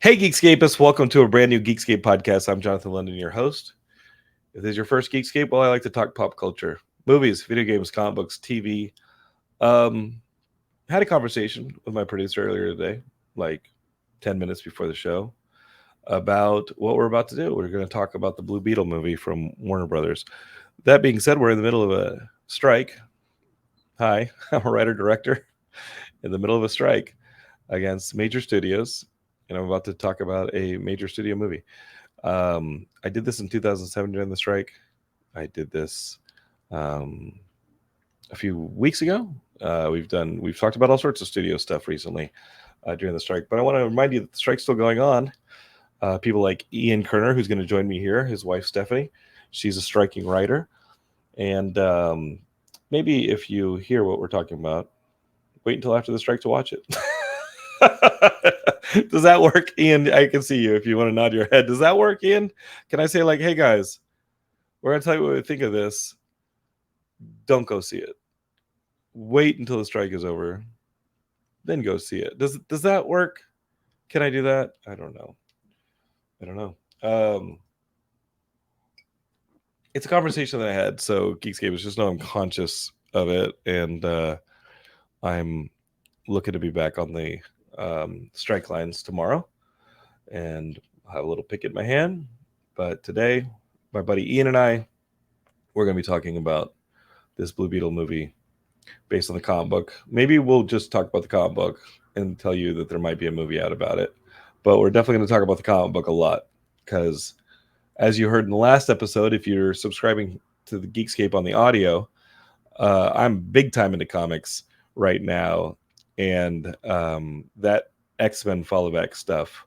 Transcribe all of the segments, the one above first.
Hey, Geekscapists, welcome to a brand new Geekscape podcast. I'm Jonathan London, your host. If this is your first Geekscape, well, I like to talk pop culture, movies, video games, comic books, TV. Had a conversation with my producer earlier today, like 10 minutes before the show, about what we're about to do. We're going to talk about the Blue Beetle movie from Warner Brothers. That being said, we're in the middle of a strike. Hi, I'm a writer-director in the middle of a strike against major studios, and I'm about to talk about a major studio movie. I did this in 2007 during the strike. I did this a few weeks ago. We've talked about all sorts of studio stuff recently during the strike, but I want to remind you that the strike's still going on. People like Ian Kerner, who's going to join me here, his wife Stephanie, she's a striking writer, and maybe if you hear what we're talking about, wait until after the strike to watch it. Does that work, Ian? I can see you if you want to nod your head. Does that work, Ian? Can I say, like, hey guys, we're gonna tell you what we think of this. Don't go see it. Wait until the strike is over, then go see it. Does that work? Can I do that? I don't know. It's a conversation that I had, so Geekscape is just know I'm conscious of it, and I'm looking to be back on the strike lines tomorrow, and I'll have a little picket in my hand. But today, my buddy Ian and I, we're going to be talking about this Blue Beetle movie based on the comic book. Maybe we'll just talk about the comic book and tell you that there might be a movie out about it. But we're definitely going to talk about the comic book a lot because, as you heard in the last episode, if you're subscribing to the Geekscape on the audio, I'm big time into comics right now. And that X-Men Fall of X stuff,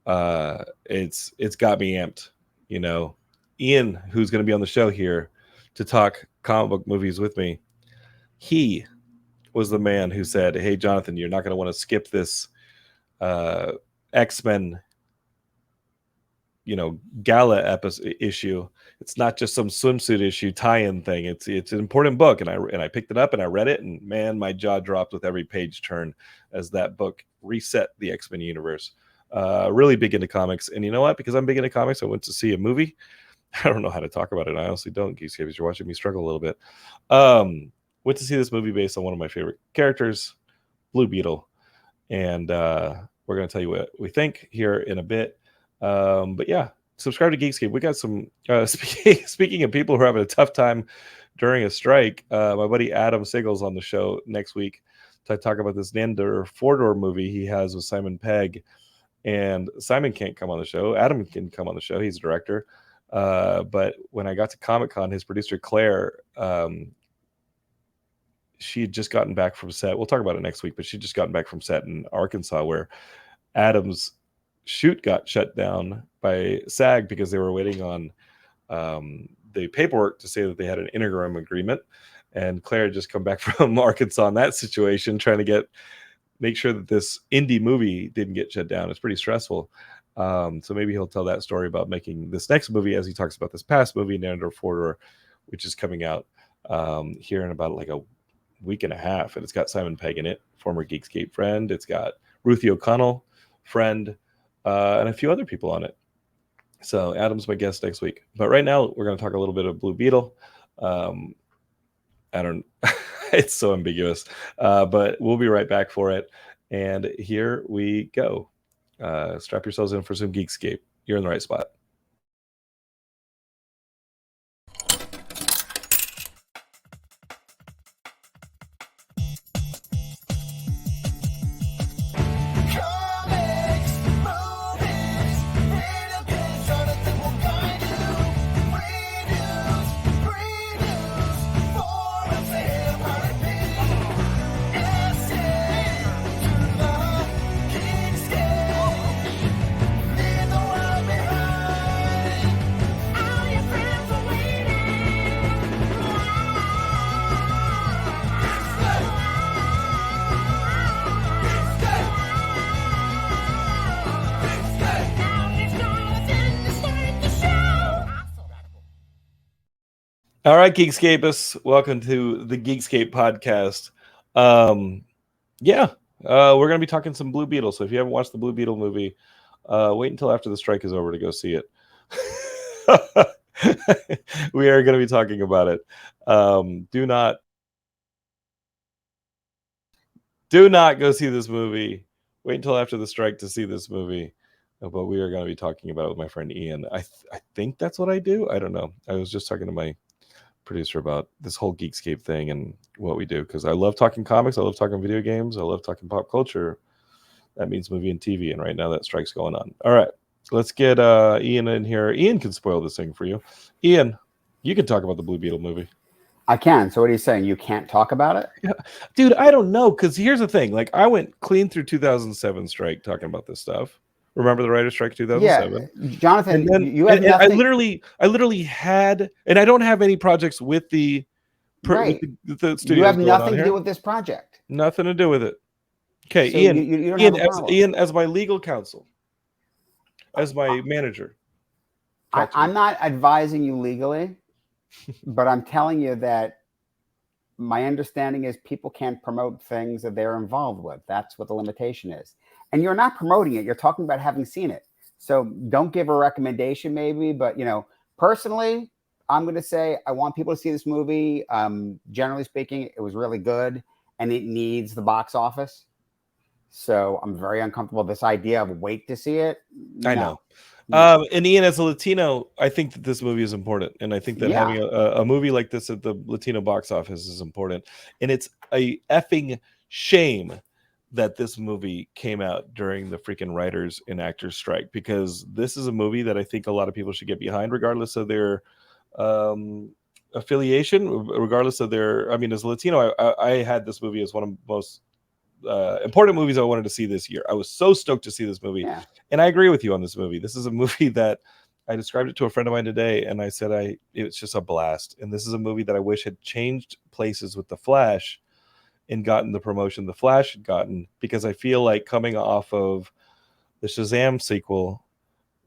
it's got me amped. You know, Ian, who's going to be on the show here to talk comic book movies with me, he was the man who said, "Hey, Jonathan, you're not going to want to skip this X-Men, gala episode issue. It's not just some swimsuit issue tie-in thing. It's an important book." And I picked it up and I read it, and man, my jaw dropped with every page turn as that book reset the X-Men universe. Really big into comics, and you know what? Because I'm big into comics, I went to see a movie. I don't know how to talk about it. I honestly don't. Geekscape, you're watching me struggle a little bit. Went to see this movie based on one of my favorite characters, Blue Beetle, and we're going to tell you what we think here in a bit. But yeah, subscribe to Geekscape. We got some speaking of people who are having a tough time during a strike, my buddy Adam Siegel's on the show next week to talk about this Nandor four-door movie he has with Simon Pegg. And Simon can't come on the show. Adam can come on the show. He's a director. But when I got to Comic-Con, his producer Claire, she had just gotten back from set. We'll talk about it next week, but she'd just gotten back from set in Arkansas where Adam's shoot got shut down by SAG because they were waiting on the paperwork to say that they had an interim agreement. And Claire had just come back from Arkansas in that situation, trying to make sure that this indie movie didn't get shut down. It's pretty stressful. So maybe he'll tell that story about making this next movie as he talks about this past movie, Nandor Four-Door, which is coming out here in about like a week and a half. And it's got Simon Pegg in it, former Geekscape friend. It's got Ruthie O'Connell, friend, and a few other people on it. So Adam's my guest next week. But right now, we're going to talk a little bit of Blue Beetle. It's so ambiguous. But we'll be right back for it. And here we go. Strap yourselves in for some Geekscape. You're in the right spot. All right, Geekscapists, welcome to the Geekscape podcast. Yeah, We're gonna be talking some Blue Beetle. So if you haven't watched the Blue Beetle movie, wait until after the strike is over to go see it. We are going to be talking about it. Do not go see this movie. Wait until after the strike to see this movie. But we are going to be talking about it with my friend Ian. I think that's what I do. I don't know. I was just talking to my producer about this whole Geekscape thing and what we do, because I love talking comics. I love talking video games. I love talking pop culture. That means movie and TV. And right now that strike's going on. All right. Let's get Ian in here. Ian can spoil this thing for you. Ian, you can talk about the Blue Beetle movie. I can. So what are you saying? You can't talk about it? Yeah. Dude, I don't know, because here's the thing. Like, I went clean through 2007 strike talking about this stuff. Remember the writer's strike 2007? Yeah, Jonathan, and then, you have nothing. I literally had, and I don't have any projects with the right. with the studio. You have nothing to do with this project. Nothing to do with it. Okay, so Ian. You don't Ian, have a problem. Ian, as my legal counsel, as my manager. I'm not advising you legally, but I'm telling you that my understanding is people can't promote things that they're involved with. That's what the limitation is. And you're not promoting it. You're talking about having seen it. So don't give a recommendation maybe, but, personally, I'm going to say I want people to see this movie. Generally speaking, it was really good and it needs the box office. So I'm very uncomfortable with this idea of wait to see it. No. I know. And Ian, as a Latino, I think that this movie is important. And I think that having a movie like this at the Latino box office is important. And it's a effing shame that this movie came out during the freaking writers and actors strike, because this is a movie that I think a lot of people should get behind, regardless of their affiliation, regardless of their, I mean, as a Latino, I had this movie as one of the most important movies I wanted to see this year. I was so stoked to see this movie. And I agree with you on this movie. This is a movie that I described it to a friend of mine today, and I said it's just a blast. And this is a movie that I wish had changed places with The Flash and gotten the promotion The Flash had gotten, because I feel like coming off of the Shazam sequel,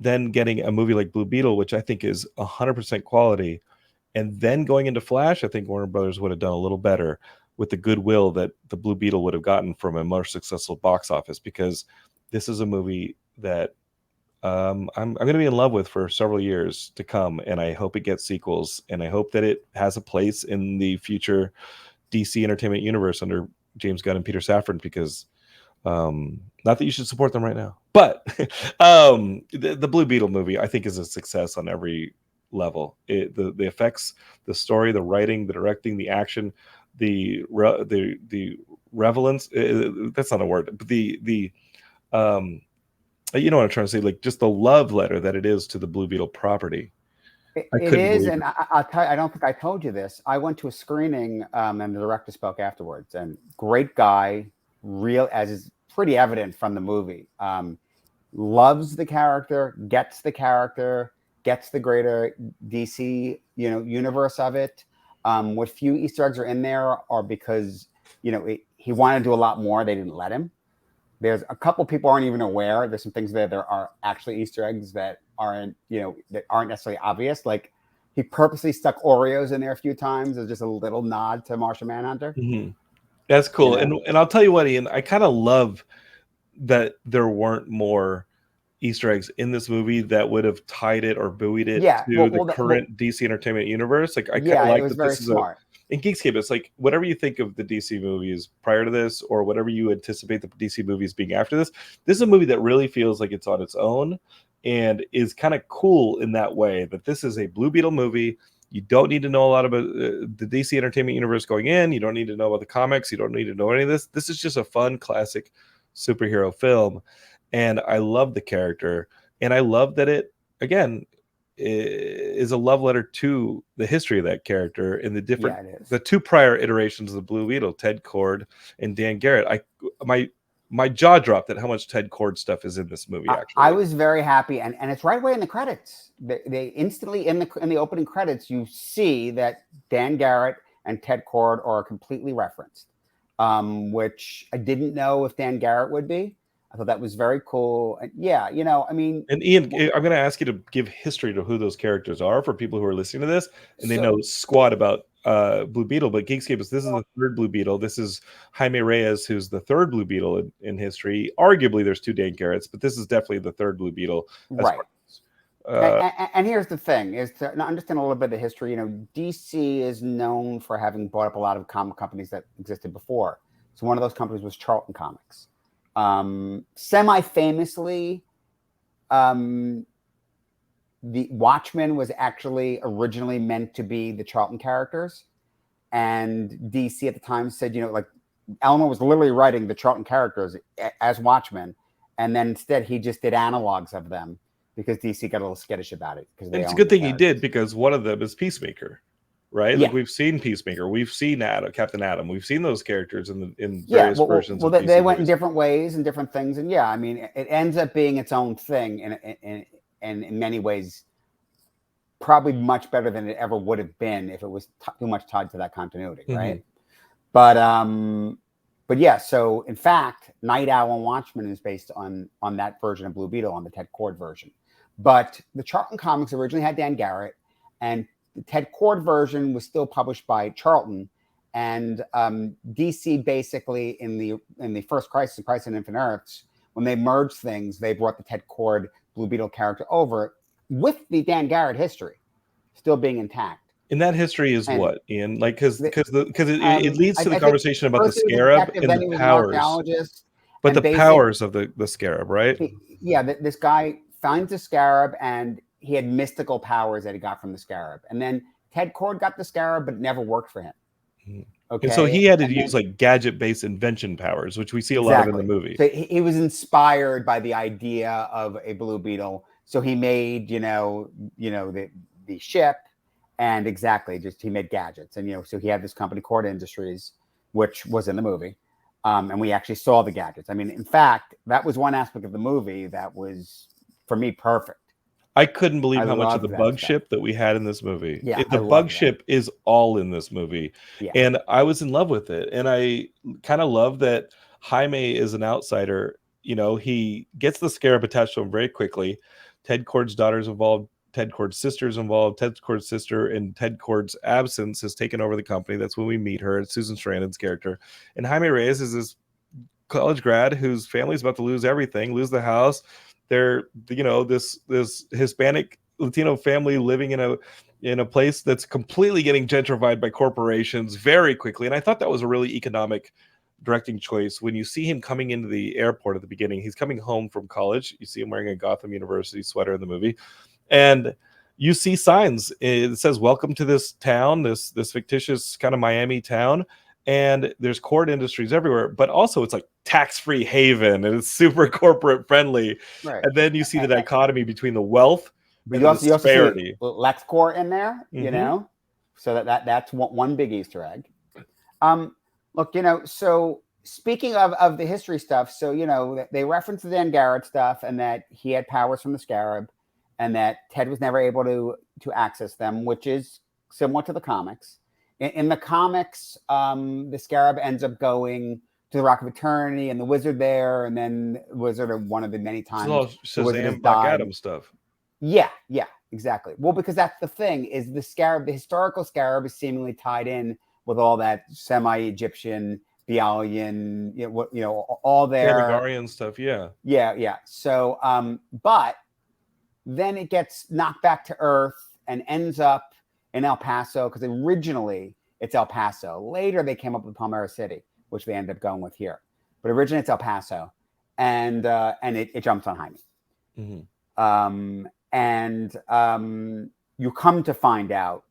then getting a movie like Blue Beetle, which I think is 100% quality, and then going into Flash, I think Warner Brothers would have done a little better with the goodwill that the Blue Beetle would have gotten from a more successful box office, because this is a movie that I'm going to be in love with for several years to come. And I hope it gets sequels, and I hope that it has a place in the future DC Entertainment Universe under James Gunn and Peter Safran, because not that you should support them right now, but the Blue Beetle movie, I think, is a success on every level. The effects, the story, the writing, the directing, the action, the relevance, that's not a word, but the you know what I'm trying to say, like just the love letter that it is to the Blue Beetle property. It is, and I'll tell you, I don't think I told you this. I went to a screening, and the director spoke afterwards, and great guy, real, as is pretty evident from the movie. Loves the character, gets the greater DC, universe of it. What few Easter eggs are in there are because, he wanted to do a lot more. They didn't let him. There's a couple people aren't even aware. There's some things there are actually Easter eggs that aren't, that aren't necessarily obvious. Like he purposely stuck Oreos in there a few times as just a little nod to Martian Manhunter. Mm-hmm. That's cool. And I'll tell you what, Ian, I kind of love that there weren't more Easter eggs in this movie that would have tied it or buoyed it to the current DC Entertainment Universe. Like I kind of like that this is smart. In Geekscape, it's like whatever you think of the DC movies prior to this, or whatever you anticipate the DC movies being after this, this is a movie that really feels like it's on its own and is kind of cool in that way, that this is a Blue Beetle movie. You don't need to know a lot about the DC Entertainment Universe going in. You don't need to know about the comics. You don't need to know any of this. This is just a fun, classic superhero film. And I love the character. And I love that it, again, is a love letter to the history of that character in the different, the two prior iterations of the Blue Beetle, Ted Kord and Dan Garrett. My jaw dropped at how much Ted Kord stuff is in this movie. Actually, I was very happy, and it's right away in the credits. They instantly in the opening credits, you see that Dan Garrett and Ted Kord are completely referenced, which I didn't know if Dan Garrett would be. I thought that was very cool. And I mean, and Ian, I'm going to ask you to give history to who those characters are for people who are listening to this and they know squat about Blue Beetle, but Geekscape is this is the third Blue Beetle. This is Jaime Reyes, who's the third Blue Beetle in history. Arguably, there's 2 Dan Garretts, but this is definitely the third Blue Beetle. Right. And here's the thing: is to understand a little bit of the history. DC is known for having bought up a lot of comic companies that existed before. So one of those companies was Charlton Comics. Semi-famously, the Watchmen was actually originally meant to be the Charlton characters, and DC at the time said, like Elmer was literally writing the Charlton characters as Watchmen, and then instead he just did analogs of them because DC got a little skittish about it. Because it's a good thing he did, because one of them is Peacemaker, right? Like we've seen Peacemaker, we've seen Captain Atom, we've seen those characters in various versions. Well, they went in different ways and different things, and I mean, it ends up being its own thing, and in many ways, probably much better than it ever would have been if it was too much tied to that continuity, right? But yeah. So in fact, Night Owl and Watchmen is based on that version of Blue Beetle, on the Ted Kord version. But the Charlton comics originally had Dan Garrett, and the Ted Kord version was still published by Charlton. And DC basically in the first Crisis on Infinite Earths, when they merged things, they brought the Ted Kord Blue Beetle character over with the Dan Garrett history still being intact. And that history is what, Ian? Like, because it leads to the conversation about the Scarab and the powers. But the powers of the Scarab, right? This guy finds the Scarab, and he had mystical powers that he got from the Scarab. And then Ted Kord got the Scarab, but it never worked for him. Okay. And so he had to use like gadget-based invention powers, which we see a lot of in the movie. So he was inspired by the idea of a Blue Beetle. So he made, the ship, and he made gadgets. And, so he had this company, Kord Industries, which was in the movie. And we actually saw the gadgets. I mean, in fact, that was one aspect of the movie that was, for me, perfect. I couldn't believe how much of the bug ship that we had in this movie. The bug ship is all in this movie. And I was in love with it. And I kind of love that Jaime is an outsider. He gets the Scarab attached to him very quickly. Ted Kord's daughter's involved. Ted Kord's sister's involved. Ted Kord's sister, in Ted Kord's absence, has taken over the company. That's when we meet her. It's Susan Sarandon's character. And Jaime Reyes is this college grad whose family's about to lose everything, lose the house. They're, this Hispanic Latino family living in a place that's completely getting gentrified by corporations very quickly. And I thought that was a really economic directing choice. When you see him coming into the airport at the beginning, he's coming home from college. You see him wearing a Gotham University sweater in the movie, and you see signs. It says, "Welcome to this town, this fictitious kind of Miami town." And there's Kord Industries everywhere, but also it's like tax-free haven, and it's super corporate friendly. Right. And then you see the dichotomy between the wealth and the disparity. You also see LexCorp in there, so that's one big Easter egg. Look, so speaking of the history stuff, so, they reference the Dan Garrett stuff, and that he had powers from the Scarab, and that Ted was never able to access them, which is similar to the comics. In the comics, the Scarab ends up going to the Rock of Eternity, and the Wizard there, and then the Wizard one of the many times. Shazam, Black Adam stuff. Yeah, exactly. Well, because that's the thing, is the Scarab, the historical Scarab, is seemingly tied in with all that semi-Egyptian, Bialian, all their Targaryen stuff. Yeah. So, but then it gets knocked back to Earth and ends up in El Paso, because originally it's El Paso. Later they came up with Palmyra City, which they ended up going with here. But originally it's El Paso, and it jumps on Jaime. You come to find out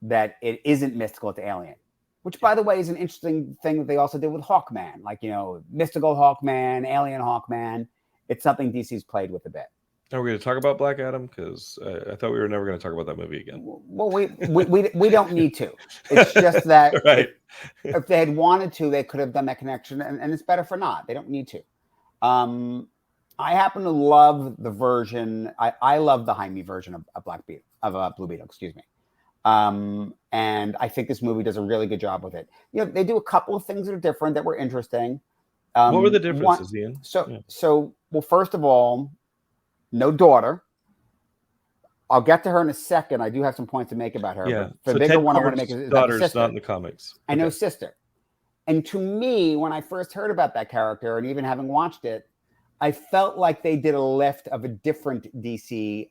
that it isn't mystical, it's alien. Which, by the way, is an interesting thing that they also did with Hawkman. Like, mystical Hawkman, alien Hawkman. It's something DC's played with a bit. Are we going to talk about Black Adam? Because I thought we were never going to talk about that movie again. Well, we don't need to. It's just that right. if they had wanted to, they could have done that connection, and it's better for not. They don't need to. I happen to love the version. I love the Jaime version of Blue Beetle. Excuse me. And I think this movie does a really good job with it. They do a couple of things that are different that were interesting. What were the differences, Ian? So, well, first of all, no daughter. I'll get to her in a second. I do have some points to make about her. Yeah. But the bigger one I want to make is about the sister. Not in the comics. I know sister. And to me, when I first heard about that character, and even having watched it, I felt like they did a lift of a different DC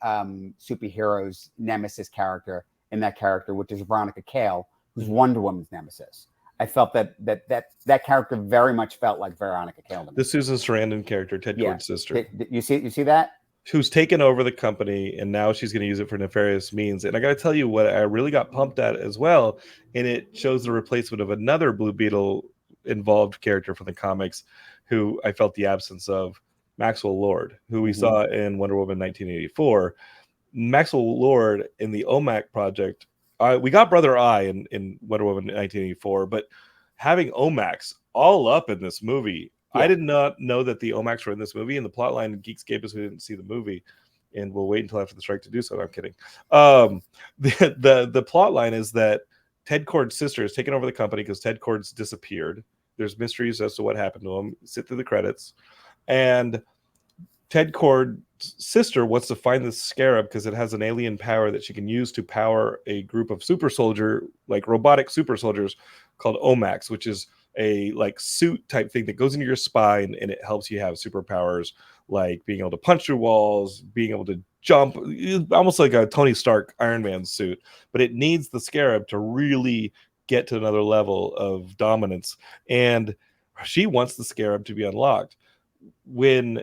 superheroes nemesis character in that character, which is Veronica Cale, who's Wonder Woman's nemesis. I felt that character very much felt like Veronica Cale. The Susan Sarandon character, Ted Kord's sister. You see that? Who's taken over the company, and now she's going to use it for nefarious means. And I got to tell you what I really got pumped at as well, and it shows the replacement of another Blue Beetle involved character from the comics, who I felt the absence of, Maxwell Lord, who we saw in Wonder Woman 1984. Maxwell Lord in the OMAC project, we got Brother Eye in Wonder Woman 1984, but having OMACs all up in this movie, I did not know that the OMACs were in this movie. And the plot line in Geekscape is we didn't see the movie, and we'll wait until after the strike to do so. I'm kidding. The plot line is that Ted Kord's sister has taken over the company because Ted Kord's disappeared. There's mysteries as to what happened to him. Sit through the credits, and Ted Kord's sister wants to find this scarab because it has an alien power that she can use to power a group of super soldier, like robotic super soldiers, called OMACs, which is a like suit type thing that goes into your spine, and it helps you have superpowers like being able to punch through walls, being able to jump, almost like a Tony Stark Iron Man suit. But it needs the scarab to really get to another level of dominance, and she wants the scarab to be unlocked. When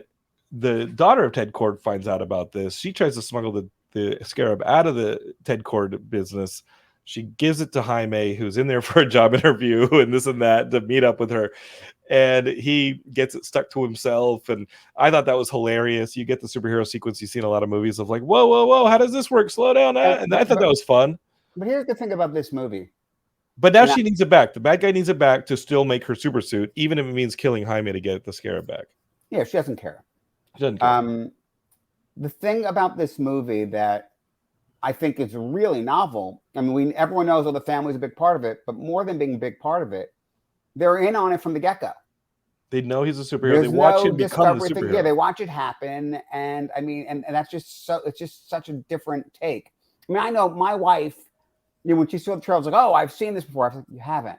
the daughter of Ted Kord finds out about this, she tries to smuggle the scarab out of the Ted Kord business. She gives it to Jaime, who's in there for a job interview and this and that, to meet up with her. And he gets it stuck to himself. And I thought that was hilarious. You get the superhero sequence you see in a lot of movies of like, whoa, whoa, whoa, how does this work? Slow down. And I thought that was fun. But here's the thing about this movie. But now she needs it back. The bad guy needs it back to still make her super suit, even if it means killing Jaime to get the scarab back. Yeah, she doesn't care. She doesn't care. The thing about this movie that I think is really novel, I mean, everyone knows the family's a big part of it, but more than being a big part of it, they're in on it from the get-go. They know he's a superhero. They watch him become the superhero. Yeah, they watch it happen, and I mean, and that's just so, it's just such a different take. I mean, I know my wife, when she saw the trailer, was like, "Oh, I've seen this before." I was like, "You haven't."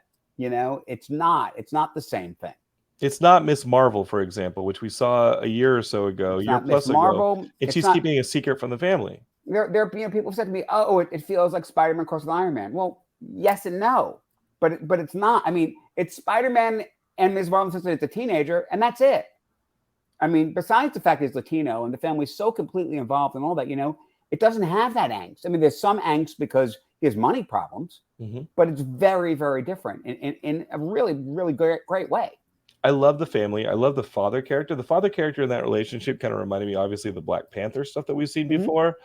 It's not the same thing. It's not Miss Marvel, for example, which we saw a year or so ago, year plus ago, and she's keeping a secret from the family. There people said to me, "Oh, it feels like Spider-Man crossed with Iron Man." Well, yes and no, but it's not. I mean, it's Spider-Man and Ms. Marvel since it's a teenager, and that's it. I mean, besides the fact that he's Latino and the family's so completely involved and all that, it doesn't have that angst. I mean, there's some angst because he has money problems, but it's very, very different in a really, really great way. I love the family. I love the father character. The father character in that relationship kind of reminded me, obviously, of the Black Panther stuff that we've seen before.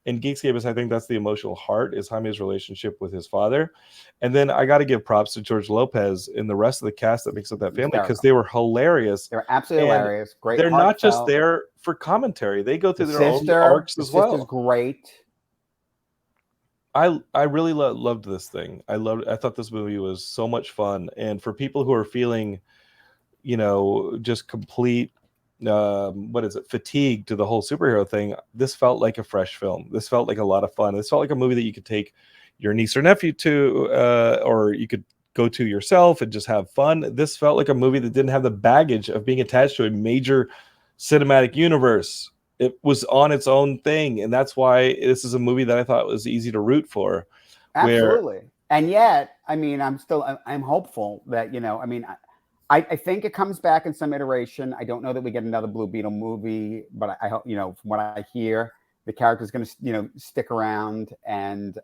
And Geekscape is, I think that's the emotional heart, is Jaime's relationship with his father. And then I got to give props to George Lopez and the rest of the cast that makes up that family, because they were hilarious. They're absolutely hilarious. Great. They're not just there for commentary. They go through their own arcs as well. Sister's great. I really loved this thing. I thought this movie was so much fun. And for people who are feeling, just complete fatigue to the whole superhero thing, this felt like a fresh film. This felt like a lot of fun. This felt like a movie that you could take your niece or nephew to, or you could go to yourself and just have fun. This felt like a movie that didn't have the baggage of being attached to a major cinematic universe. It was on its own thing, and that's why this is a movie that I thought was easy to root for. Absolutely. And yet, I mean, I'm hopeful that, I think it comes back in some iteration. I don't know that we get another Blue Beetle movie, but I hope, from what I hear, the character's going to, stick around and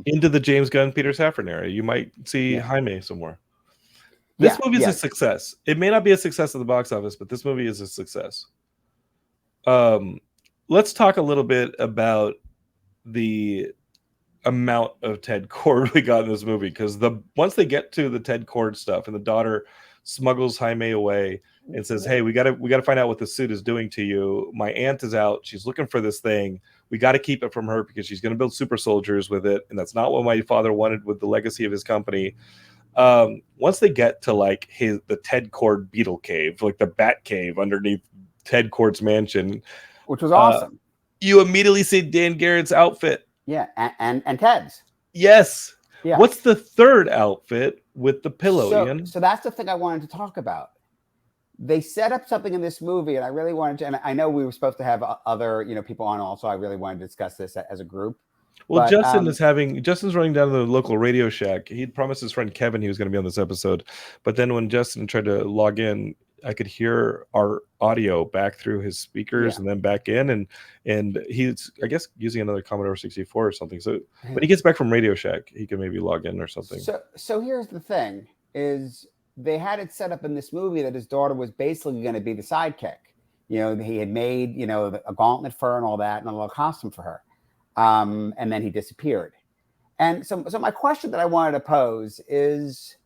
into the James Gunn, Peter Safran era. You might see Jaime somewhere. This movie is a success. It may not be a success at the box office, but this movie is a success. Let's talk a little bit about the amount of Ted Kord we got in this movie, because once they get to the Ted Kord stuff and the daughter smuggles Jaime away and says, "Hey, we gotta find out what the suit is doing to you. My aunt is out. She's looking for this thing. We got to keep it from her because she's going to build super soldiers with it, and that's not what my father wanted with the legacy of his company." Once they get to like the Ted Kord Beetle Cave, like the Bat Cave underneath Ted Kord's mansion, which was awesome. You immediately see Dan Garrett's outfit. Yeah, and Ted's. Yes. Yeah. What's the third outfit with the pillow, Ian? So that's the thing I wanted to talk about. They set up something in this movie, and I really wanted to. And I know we were supposed to have other people on also. I really wanted to discuss this as a group. Well, But Justin's running down to the local Radio Shack. He'd promised his friend Kevin he was going to be on this episode, but then when Justin tried to log in, I could hear our audio back through his speakers and then back in, and he's, I guess, using another Commodore 64 or something. So when he gets back from Radio Shack, he can maybe log in or something. So here's the thing: is they had it set up in this movie that his daughter was basically going to be the sidekick. He had made a gauntlet for her and all that, and a little costume for her. And then he disappeared. And so my question that I wanted to pose is,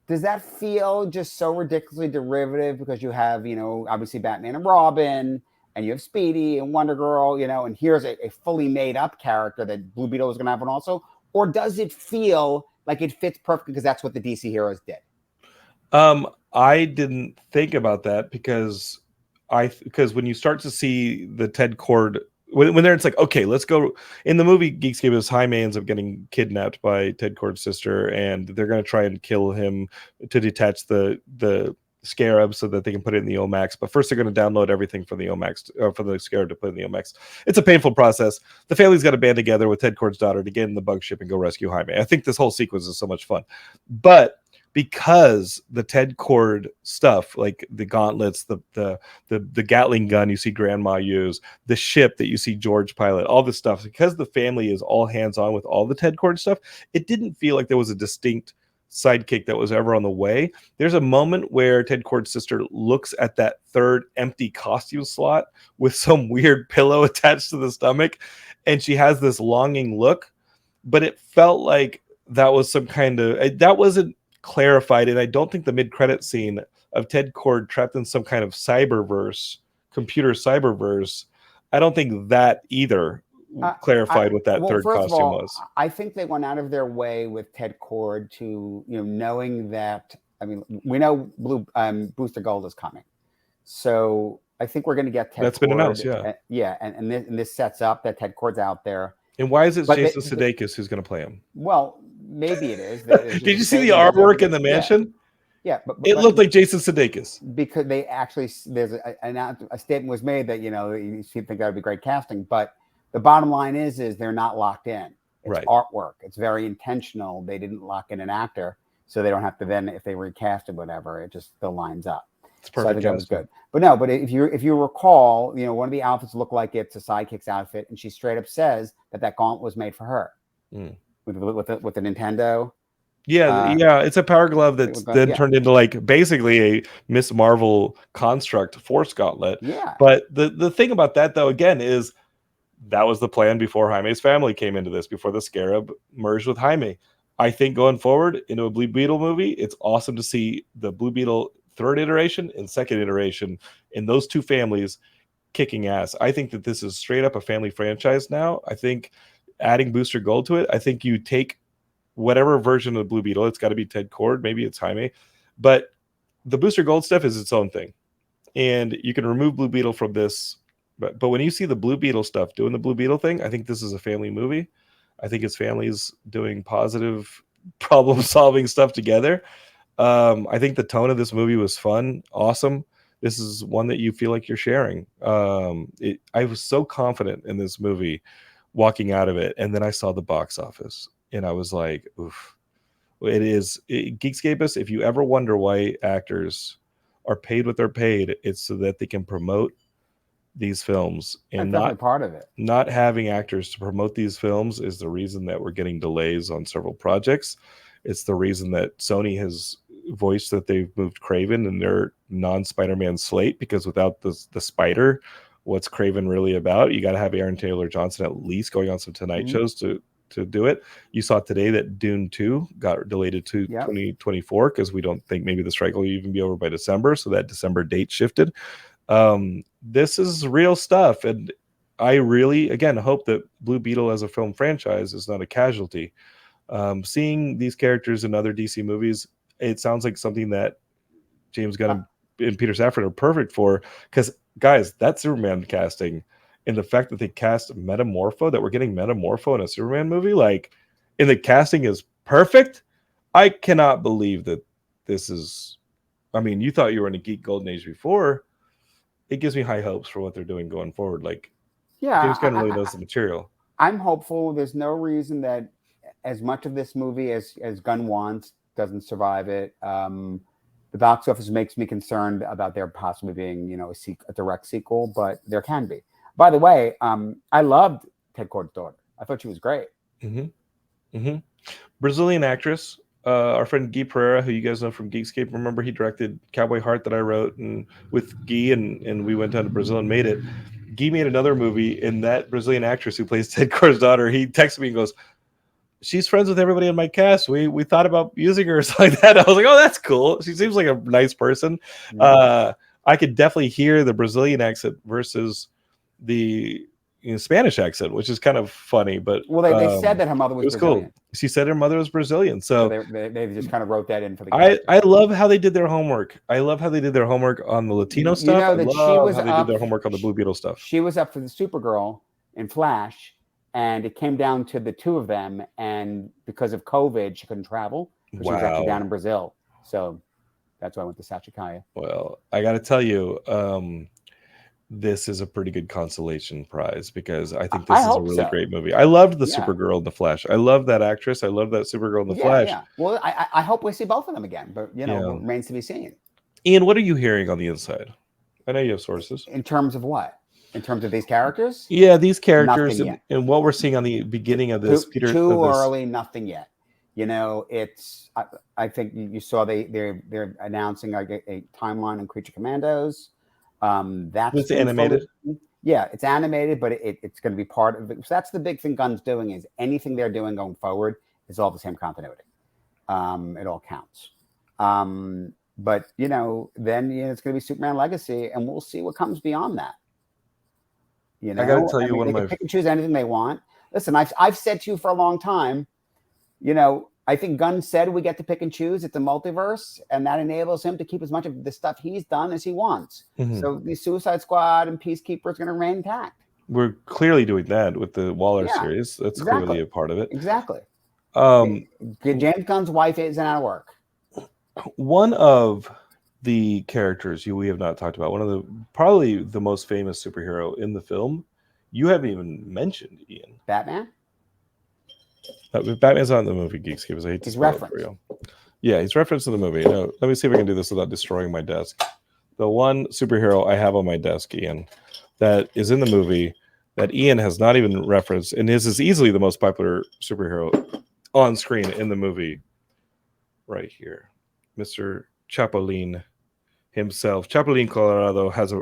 does that feel just so ridiculously derivative because you have, obviously Batman and Robin, and you have Speedy and Wonder Girl, and here's a fully made up character that Blue Beetle is going to have one also? Or does it feel like it fits perfectly because that's what the DC heroes did? I didn't think about that because when you start to see the Ted Cord, when it's like, okay, let's go. In the movie Geekscape, is Jaime ends up getting kidnapped by Ted Cord's sister, and they're going to try and kill him to detach the Scarab so that they can put it in the Omax. But first, they're going to download everything from the Omax, for the Scarab to put in the Omax. It's a painful process. The family's got to band together with Ted Cord's daughter to get in the bug ship and go rescue Jaime. I think this whole sequence is so much fun, but because the Ted Cord stuff, like the gauntlets, the Gatling gun you see Grandma use, the ship that you see George pilot, all this stuff, because the family is all hands on with all the Ted Cord stuff, it didn't feel like there was a distinct sidekick that was ever on the way. There's a moment where Ted Cord's sister looks at that third empty costume slot with some weird pillow attached to the stomach, and she has this longing look, but it felt like that was some kind of, that wasn't clarified, and I don't think the mid-credit scene of Ted Cord trapped in some kind of computer cyberverse, I don't think that either clarified what that third costume was. I think they went out of their way with Ted Cord to, knowing that, I mean, we know Booster Gold is coming, so I think we're going to get Ted. That's been announced, and this sets up that Ted Cord's out there. And why is it Jason Sudeikis who's going to play him? Well, maybe it is. Did you see the artwork in the mansion? Yeah, but it looked like Jason Sudeikis. Because they actually, there's a statement was made that, you think that would be great casting, but the bottom line is they're not locked in. It's artwork. It's very intentional. They didn't lock in an actor, so they don't have to then, if they recast it, whatever, it just still lines up. It's perfect. So I think that was good. But if you recall, one of the outfits looked like it's a sidekick's outfit, and she straight up says that gauntlet was made for her with the Nintendo. Yeah, it's a power glove that's then turned into like basically a Miss Marvel construct force gauntlet. Yeah. But the thing about that though, again, is that was the plan before Jaime's family came into this, before the Scarab merged with Jaime. I think going forward into a Blue Beetle movie, it's awesome to see the Blue Beetle third iteration and second iteration in those two families kicking ass. I think that this is straight up a family franchise now. I think adding Booster Gold to it, I think you take whatever version of the Blue Beetle, it's got to be Ted Cord, maybe it's Jaime, but the Booster Gold stuff is its own thing, and you can remove Blue Beetle from this. But when you see the Blue Beetle stuff doing the Blue Beetle thing, I think this is a family movie. I think it's families doing positive problem solving stuff together. I think the tone of this movie was fun, awesome. This is one that you feel like you're sharing. I was so confident in this movie walking out of it, and then I saw the box office, and I was like, oof. Geekscapists, if you ever wonder why actors are paid what they're paid, it's so that they can promote these films, and not part of it. Not having actors to promote these films is the reason that we're getting delays on several projects. It's the reason that Sony has voiced that they've moved Kraven in their non-Spider-Man slate, because without the Spider, what's Kraven really about? You got to have Aaron Taylor Johnson at least going on some Tonight shows to do it. You saw today that Dune 2 got delayed to 2024 because we don't think maybe the strike will even be over by December, so that December date shifted. This is real stuff, and I really, again, hope that Blue Beetle as a film franchise is not a casualty. Seeing these characters in other DC movies, it sounds like something that James Gunn and Peter Safran are perfect for, because guys, that Superman casting and the fact that they cast Metamorpho, that we're getting Metamorpho in a Superman movie, like, and the casting is perfect. I cannot believe that this is. I mean, you thought you were in a geek golden age before. It gives me high hopes for what they're doing going forward. Like, James Gunn really knows the material. I'm hopeful. There's no reason that as much of this movie as Gunn wants doesn't survive it. The box office makes me concerned about there possibly being, a direct sequel, but there can be. By the way, I loved Ted Kord's daughter. I thought she was great. Brazilian actress, our friend Guy Pereira, who you guys know from Geekscape. Remember, he directed Cowboy Heart that I wrote, and with Guy, and we went down to Brazil and made it. Guy made another movie, and that Brazilian actress who plays Ted Kord's daughter, he texted me and goes, she's friends with everybody in my cast. We thought about using her or something like that. I was like, oh, that's cool. She seems like a nice person. I could definitely hear the Brazilian accent versus the Spanish accent, which is kind of funny. But they said that her mother was Brazilian. Cool. She said her mother was Brazilian. So they just kind of wrote that in for the character. I love how they did their homework. I love how they did their homework on the Latino stuff. I love how they did their homework on the Blue Beetle stuff. She was up for the Supergirl in Flash. And it came down to the two of them, and because of COVID, she couldn't travel. She was actually down in Brazil, so that's why I went to Sachikaya. Well, I got to tell you, this is a pretty good consolation prize because I think this is a really great movie. I loved the Supergirl in the Flash. I love that actress. I love that Supergirl in the Flash. Yeah. Well, I hope we see both of them again, but remains to be seen. Ian, what are you hearing on the inside? I know you have sources. In terms of what? In terms of these characters? Yeah, these characters and what we're seeing on the beginning of this. Too early, nothing yet. It's. I think you saw they're announcing a timeline on Creature Commandos. It's animated. Yeah, it's animated, but it's going to be part of it. So that's the big thing Gunn's doing is anything they're doing going forward is all the same continuity. It all counts. But then it's going to be Superman Legacy, and we'll see what comes beyond that. I got to tell you, they can pick and choose anything they want. Listen, I've said to you for a long time, I think Gunn said we get to pick and choose. It's a multiverse, and that enables him to keep as much of the stuff he's done as he wants. So the Suicide Squad and Peacekeeper is going to remain intact. We're clearly doing that with the Waller series. That's clearly a part of it. Exactly. James Gunn's wife isn't out of work. One of the characters we have not talked about, probably the most famous superhero in the film, you haven't even mentioned, Ian. Batman? Batman's not in the movie Geekscape. I hate to spoil it for you. Yeah, he's referenced in the movie. No, let me see if I can do this without destroying my desk. The one superhero I have on my desk, Ian, that is in the movie that Ian has not even referenced, and is easily the most popular superhero on screen in the movie, right here, Mr. Chapolin himself. Chapolin Colorado has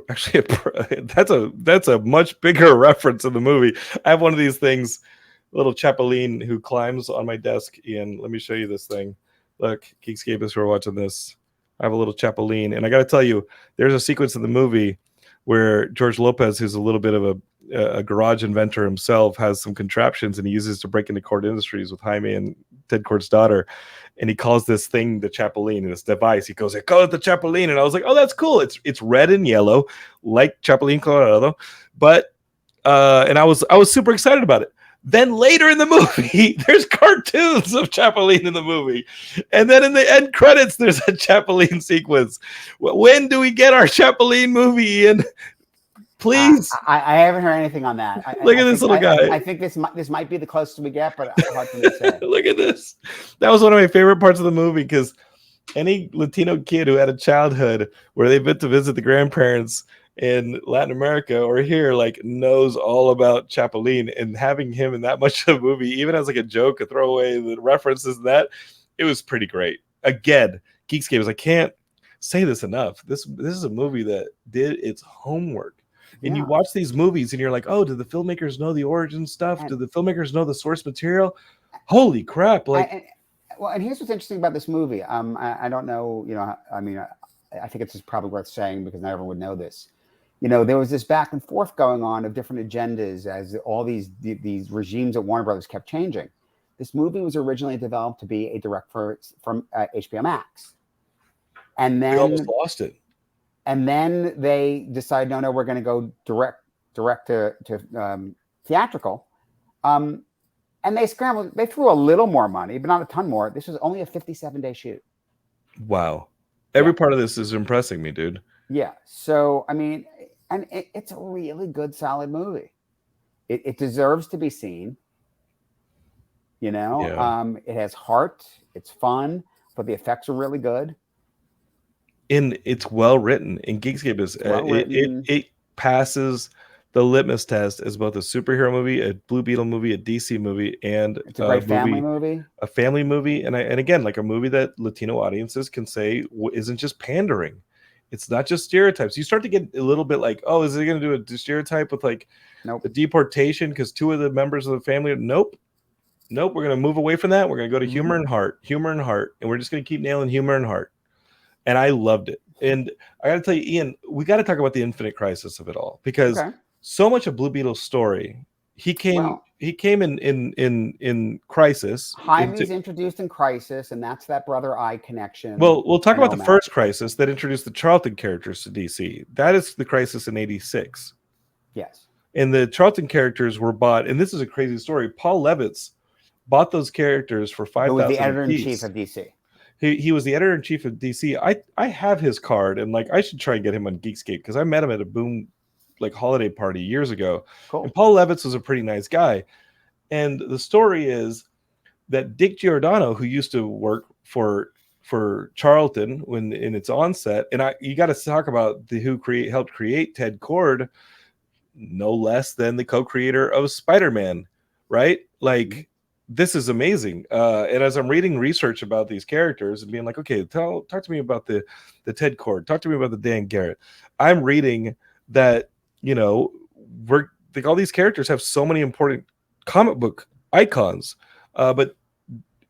that's a much bigger reference in the movie. I have one of these things, little Chapolin who climbs on my desk. Ian, let me show you this thing. Look, Geekscapists who are watching this, I have a little Chapolin, and I got to tell you, there's a sequence in the movie where George Lopez, who's a little bit of a garage inventor himself, has some contraptions and he uses to break into Cord Industries with Jaime and Ted Kord's daughter, and he calls this thing the Chapolin, and this device, he goes, I call it the Chapolin, and I was like, oh, that's cool. It's red and yellow, like Chapolin Colorado, but and I was super excited about it. Then later in the movie, there's cartoons of Chapolin in the movie. And then in the end credits, there's a Chapolin sequence. When do we get our Chapolin movie, Ian? Please. I haven't heard anything on that. Look at this little guy. I think this might be the closest we get, but hard for me to say. Look at this. That was one of my favorite parts of the movie, because any Latino kid who had a childhood where they've been to visit the grandparents in Latin America or here, like, knows all about Chapolin, and having him in that much of a movie, even as like a joke, a throwaway, the references, that it was pretty great. Again, Geekscape, I can't say this enough. This is a movie that did its homework. And you watch these movies and you're like, oh, do the filmmakers know the origin stuff? Do the filmmakers know the source material? Holy crap. And here's what's interesting about this movie. I don't know, I think it's just probably worth saying because not everyone would know this. There was this back and forth going on of different agendas as all these regimes at Warner Brothers kept changing. This movie was originally developed to be a direct from HBO Max. And then we almost lost it. And then they decided, no, we're going to go direct direct to theatrical. And they scrambled. They threw a little more money, but not a ton more. This was only a 57-day shoot. Wow. Every part of this is impressing me, dude. Yeah. So, I mean, and it's a really good, solid movie. It deserves to be seen. You know, it has heart. It's fun, but the effects are really good. And it's well written. And Geekscape is it passes the litmus test as both a superhero movie, a Blue Beetle movie, a DC movie, and it's a great family movie. A family movie, and again, like a movie that Latino audiences can say isn't just pandering. It's not just stereotypes. You start to get a little bit like, oh, is it going to do a stereotype with like the deportation because two of the members of the family? Nope. We're going to move away from that. We're going to go to humor and heart, and we're just going to keep nailing humor and heart. And I loved it. And I got to tell you, Ian, we got to talk about the infinite crisis of it all, because so much of Blue Beetle's story, he came in Crisis. Jaime's introduced in Crisis, and that's that brother eye connection. Well, we'll talk about the first Crisis that introduced the Charlton characters to DC. That is the Crisis in '86. Yes. And the Charlton characters were bought, and this is a crazy story. Paul Levitz bought those characters for $5,000. Who was the editor-in-chief of DC. He was the editor-in-chief of DC. I have his card, and like I should try and get him on Geekscape, because I met him at a Boom holiday party years ago. Cool. And Paul Levitz was a pretty nice guy. And the story is that Dick Giordano, who used to work for Charlton in its onset, and you got to talk about who helped create Ted Kord, no less than the co-creator of Spider-Man, right? Like, this is amazing. And as I'm reading research about these characters and being like, okay, talk to me about the Ted Kord, talk to me about the Dan Garrett. I'm reading that, you know, all these characters have so many important comic book icons. But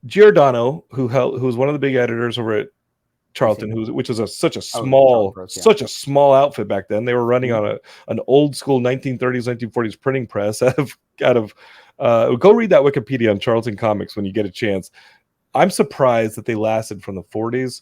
Giordano, who was one of the big editors over at Charlton, which was such a small outfit back then. They were running on an old school 1930s, 1940s printing press out of go read that Wikipedia on Charlton Comics when you get a chance. I'm surprised that they lasted from the 40s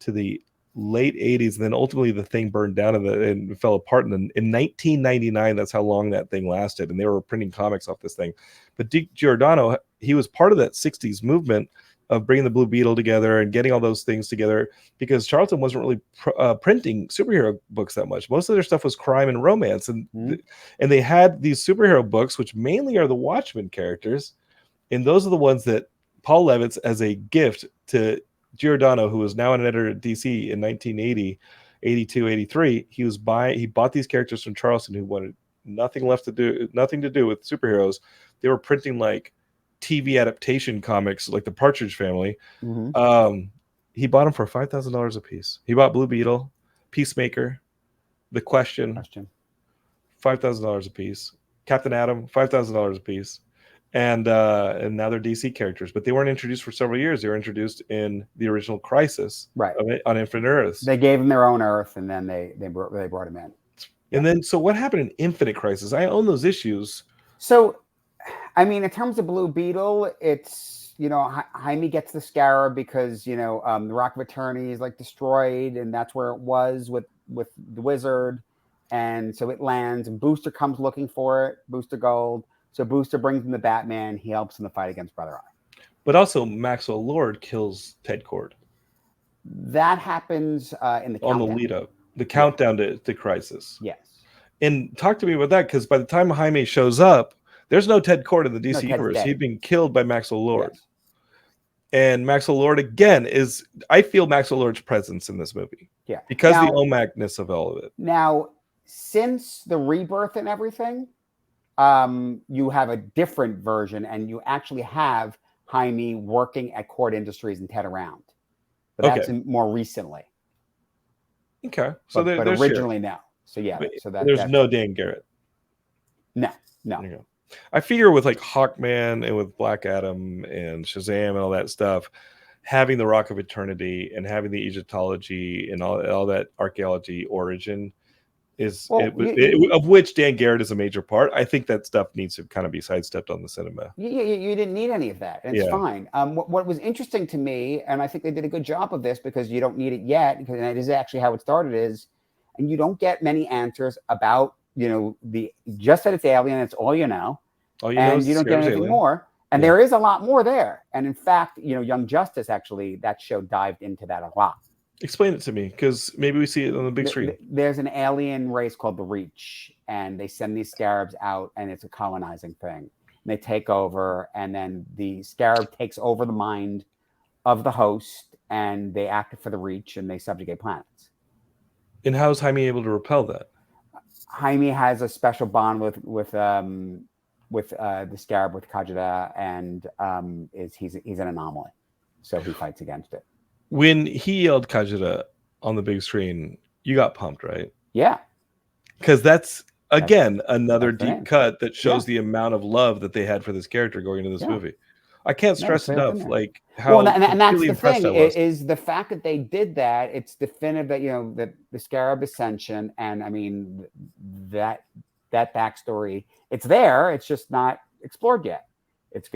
to the late 80s, and then ultimately the thing burned down and fell apart. In 1999, that's how long that thing lasted, and they were printing comics off this thing. But Dick Giordano, he was part of that 60s movement of bringing the Blue Beetle together and getting all those things together, because Charlton wasn't really printing superhero books that much. Most of their stuff was crime and romance, and they had these superhero books, which mainly are the Watchmen characters, and those are the ones that Paul Levitz, as a gift to Giordano, who was now an editor at DC in 1980, 82, 83, he bought these characters from Charlton, who wanted nothing to do with superheroes. They were printing like TV adaptation comics, like the Partridge Family. He bought them for $5,000 a piece. He bought Blue Beetle, Peacemaker, The Question. $5,000 a piece. Captain Atom, $5,000 a piece. And now they're DC characters, but they weren't introduced for several years. They were introduced in the original Crisis, on Infinite Earths. They gave them their own Earth, and then they brought them in. And then, so what happened in Infinite Crisis? I own those issues. So, I mean, in terms of Blue Beetle, it's, you know, Jaime gets the Scarab because, you know, the Rock of Eternity is like destroyed, and that's where it was with the Wizard, and so it lands, and Booster comes looking for it, Booster Gold. So Booster brings him the Batman. He helps in the fight against Brother Eye. But also Maxwell Lord kills Ted Kord. That happens in the countdown. On the lead up, the countdown to Crisis. Yes. And talk to me about that, because by the time Jaime shows up, there's no Ted Kord in the DC universe. He'd been killed by Maxwell Lord. Yes. And Maxwell Lord, again, I feel Maxwell Lord's presence in this movie. Yeah. Because the OMAC-ness of all of it. Now, since the rebirth and everything, you have a different version, and you actually have Jaime working at Kord Industries and Ted around. But that's more recently. Okay. So but originally no. So yeah. So there's no Dan Garrett. No. I figure with like Hawkman and with Black Adam and Shazam and all that stuff, having the Rock of Eternity and having the Egyptology and all that archaeology origin of which Dan Garrett is a major part. I think that stuff needs to kind of be sidestepped on the cinema. You didn't need any of that. And it's fine. What was interesting to me, and I think they did a good job of this because you don't need it yet, because it is actually how it started, and you don't get many answers about just that it's alien, it's all you know. All you know is you don't get anything alien. more. And there is a lot more there. And in fact, Young Justice, actually, that show dived into that a lot. Explain it to me, because maybe we see it on the big screen. There's an alien race called the Reach, and they send these scarabs out, and it's a colonizing thing. And they take over, and then the scarab takes over the mind of the host, and they act for the Reach, and they subjugate planets. And how is Jaime able to repel that? Jaime has a special bond with the scarab, with Kajida, and he's an anomaly, so he fights against it. When he yelled Kajida on the big screen, you got pumped, right? Yeah, because that's another deep cut that shows the amount of love that they had for this character going into this movie. I can't stress enough like how and that's the thing is the fact that they did that. It's definitive that that the scarab is sentient, and I mean that backstory, it's there. It's just not explored yet. It's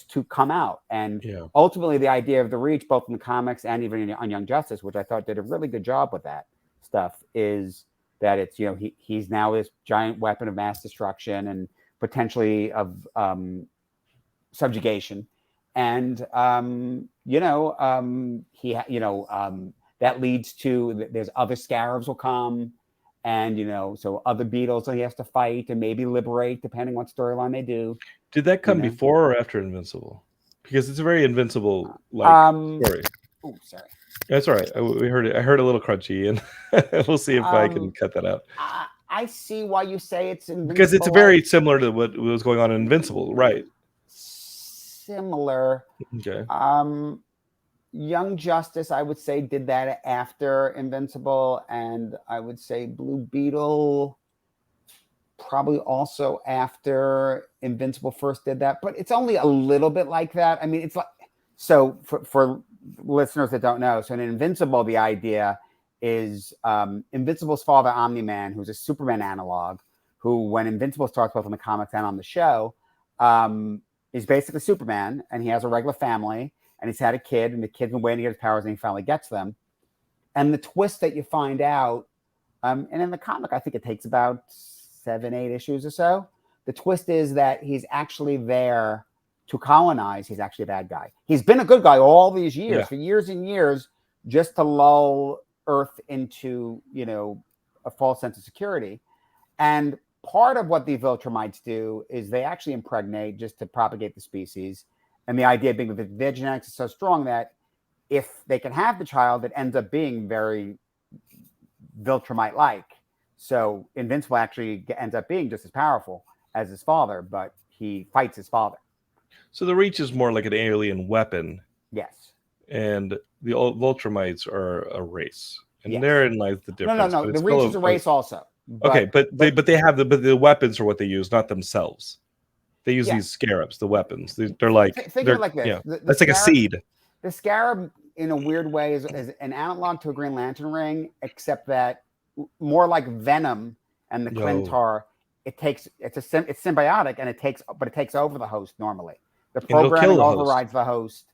to come out, and ultimately the idea of the Reach, both in the comics and even on Young Justice, which I thought did a really good job with that stuff, is that it's he's now this giant weapon of mass destruction and potentially of subjugation, and that leads to there's other scarabs will come, and so other beetles that he has to fight and maybe liberate depending what storyline they do. Did that come before or after Invincible? Because it's a very Invincible story. Oh, sorry. That's all right. We heard it. I heard a little crunchy, and we'll see if I can cut that out. I see why you say it's Invincible. Because it's very similar to what was going on in Invincible, right? Similar. Okay. Young Justice, I would say, did that after Invincible, and I would say Blue Beetle probably also after Invincible first did that, but it's only a little bit like that. I mean, it's like, so for listeners that don't know, so in Invincible, the idea is Invincible's father, Omni-Man, who's a Superman analog, who, when Invincible starts both in the comics and on the show, is basically Superman, and he has a regular family, and he's had a kid, and the kid's been waiting to get his powers, and he finally gets them. And the twist that you find out, and in the comic, I think it takes about 7-8 issues or so. The twist is that he's actually there to colonize. He's actually a bad guy. He's been a good guy all these years, for years and years, just to lull Earth into, a false sense of security. And part of what the Viltrumites do is they actually impregnate just to propagate the species. And the idea being that their genetics is so strong that if they can have the child, it ends up being very Viltrumite-like. So Invincible actually ends up being just as powerful as his father, but he fights his father. So the Reach is more like an alien weapon. Yes. And the old Viltrumites are a race. And therein lies the difference. No. The Reach is a race also. But they have the weapons are what they use, not themselves. They use these scarabs, the weapons. They're like think of it like this. Yeah, that's like a seed. The scarab, in a weird way, is an analog to a Green Lantern ring, except that more like Venom and the Clintar. It's symbiotic, and it takes over the host normally. The programming overrides the host.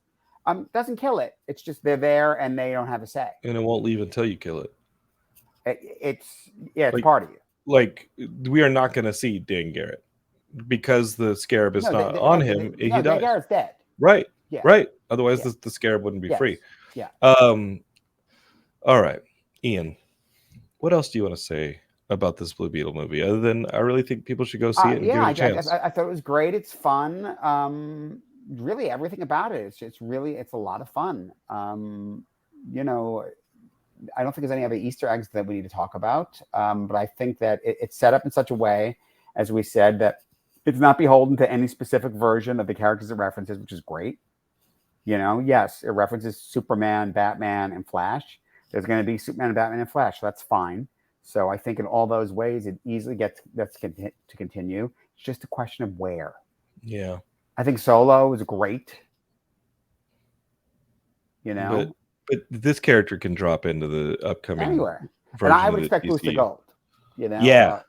Doesn't kill it. It's just they're there and they don't have a say. And it won't leave until you kill it. It's part of you. Like, we are not going to see Dan Garrett because the scarab is not on him. He dies. Dan Garrett's dead. Right. Yeah. Right. Otherwise, the scarab wouldn't be free. Yeah. All right, Ian. What else do you want to say about this Blue Beetle movie, other than I really think people should go see it and give it a chance? I thought it was great. It's fun. Really, everything about it. It's a lot of fun. I don't think there's any other Easter eggs that we need to talk about. But I think that it's set up in such a way, as we said, that it's not beholden to any specific version of the characters it references, which is great. Yes, it references Superman, Batman, and Flash. There's going to be Superman, Batman, and Flash. So that's fine. So I think in all those ways, it easily gets to continue. It's just a question of where. Yeah. I think Solo is great. But this character can drop into the upcoming anywhere. And I would expect Booster Gold.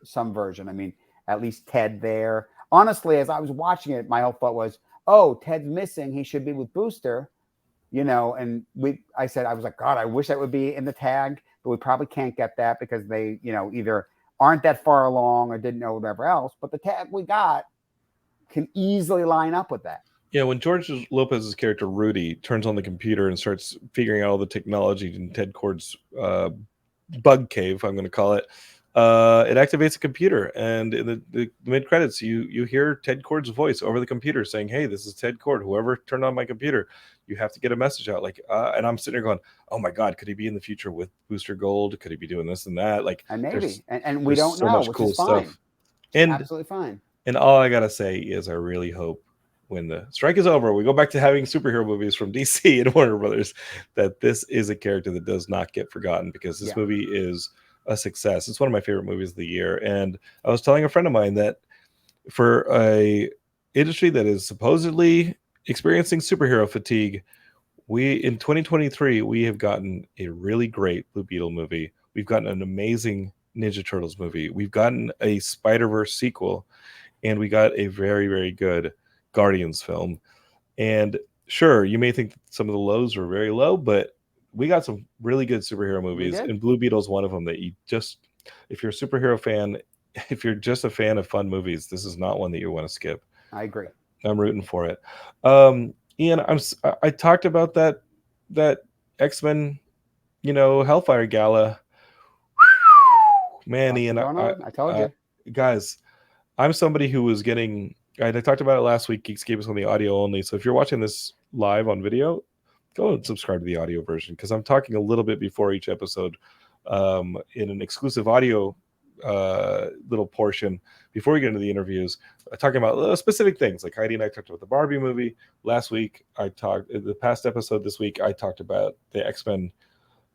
Some version. I mean, at least Ted there. Honestly, as I was watching it, my whole thought was, oh, Ted's missing. He should be with Booster. And I was like, God, I wish that would be in the tag, but we probably can't get that because they, either aren't that far along or didn't know whatever else, but the tag we got can easily line up with that. Yeah, when George Lopez's character Rudy turns on the computer and starts figuring out all the technology in Ted Kord's bug cave, I'm going to call it, it activates a computer, and in the mid credits, you hear Ted Kord's voice over the computer saying, "Hey, this is Ted Kord. Whoever turned on my computer, you have to get a message out." Like, and I'm sitting there going, "Oh my God, could he be in the future with Booster Gold? Could he be doing this and that?" Like, and maybe, and we don't so know, much which cool is fine. stuff. And absolutely fine. And all I gotta say is, I really hope when the strike is over, we go back to having superhero movies from DC and Warner Brothers, that this is a character that does not get forgotten, because this movie is a success. It's one of my favorite movies of the year. And I was telling a friend of mine that for a industry that is supposedly experiencing superhero fatigue, in 2023, we have gotten a really great Blue Beetle movie. We've gotten an amazing Ninja Turtles movie. We've gotten a Spider-Verse sequel, and we got a very, very good Guardians film. And sure, you may think some of the lows were very low, but we got some really good superhero movies, and Blue Beetle is one of them that you just, if you're a superhero fan, if you're just a fan of fun movies, this is not one that you want to skip. I agree. I'm rooting for it. Ian, I talked about that X-Men, Hellfire Gala. Man, Ian, I told you. Guys, I'm somebody who was getting, I talked about it last week, Geekscape is on the audio only. So if you're watching this live on video, go and subscribe to the audio version, because I'm talking a little bit before each episode in an exclusive audio little portion before we get into the interviews, talking about specific things. Like Heidi and I talked about the Barbie movie last week. The past episode this week, I talked about the X-Men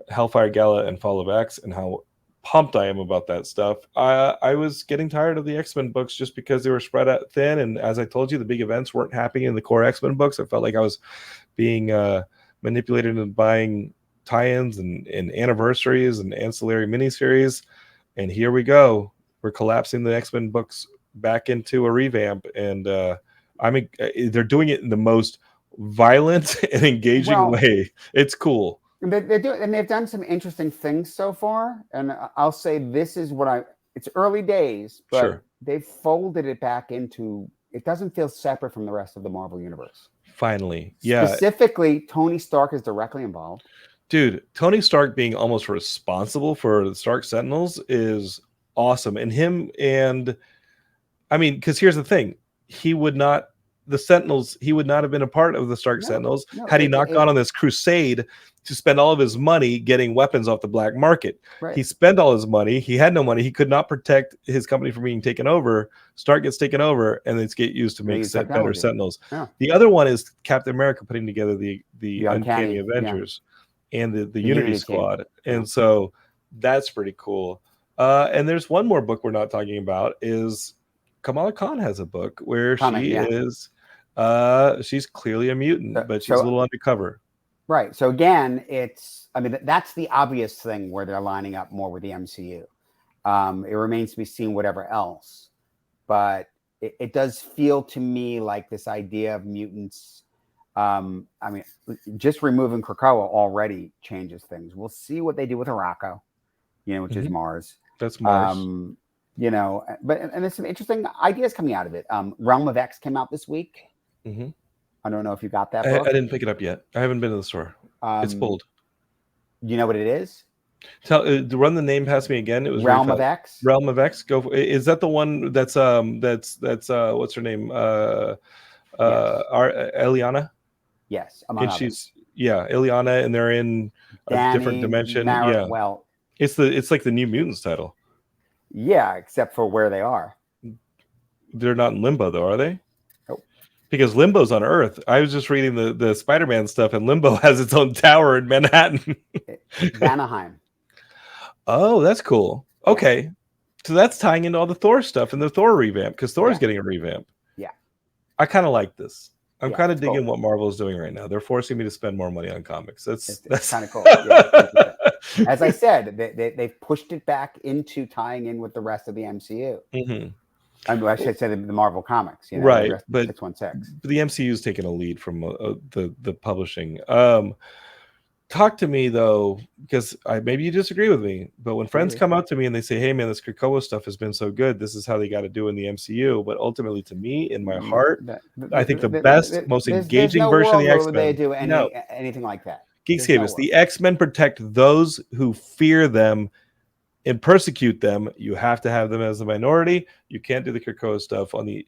Hellfire Gala and Fall of X, and how pumped I am about that stuff. I was getting tired of the X-Men books just because they were spread out thin, and as I told you, the big events weren't happening in the core X-Men books. I felt like I was being manipulated into buying tie-ins and anniversaries and ancillary miniseries, and here we go. We're collapsing the X-Men books back into a revamp, and they're doing it in the most violent and engaging way. It's cool. They've done some interesting things so far, and I'll say this is it's early days, but they've folded it back into, it doesn't feel separate from the rest of the Marvel universe. Finally. Yeah. Specifically, Tony Stark is directly involved. Dude, Tony Stark being almost responsible for the Stark Sentinels is awesome. And I mean, because here's the thing, he would not have been a part of the Stark Sentinels had he not gone on this crusade to spend all of his money getting weapons off the black market. Right. He spent all his money. He had no money. He could not protect his company from being taken over. Stark gets taken over, and it's get used to make better Sentinels. Yeah. The other one is Captain America putting together the Uncanny Avengers and the Unity Squad. And so that's pretty cool. And there's one more book we're not talking about, is Kamala Khan has a book where she's clearly a mutant, but she's a little undercover. Right. So again, that's the obvious thing where they're lining up more with the MCU. It remains to be seen whatever else, but it does feel to me like this idea of mutants. Just removing Krakoa already changes things. We'll see what they do with Araco, which is Mars. That's Mars. But there's some interesting ideas coming out of it. Realm of X came out this week. Mm-hmm. I don't know if you got that book. I didn't pick it up yet. I haven't been to the store. It's pulled. You know what it is? Run the name past me again. It was Realm of X. Realm of X. Is that the one that's what's her name? Eliana. Yes, and she's Eliana, and they're in a different dimension. Well, it's like the New Mutants title. Yeah, except for where they are. They're not in Limbo, though, are they? Nope. Because Limbo's on Earth. I was just reading the Spider-Man stuff, and Limbo has its own tower in Manhattan. Vanaheim. Oh, that's cool. Okay. So that's tying into all the Thor stuff and the Thor revamp, because Thor's getting a revamp. Yeah. I kind of like this. I'm kind of digging what Marvel is doing right now. They're forcing me to spend more money on comics. That's kind of cool. Yeah, as I said, they've pushed it back into tying in with the rest of the MCU. Mm-hmm. I should say the Marvel Comics, right? But 616. The MCU's taken a lead from the publishing. talk to me though, because maybe you disagree with me, but when friends come out to me and they say, "Hey man, this Krakoa stuff has been so good. This is how they got to do in the MCU," but ultimately, to me, in my heart, I think the best, most engaging version of the X-Men. They do anything like that. Geekscape is the X-Men protect those who fear them and persecute them. You have to have them as a minority. You can't do the Krakoa stuff on the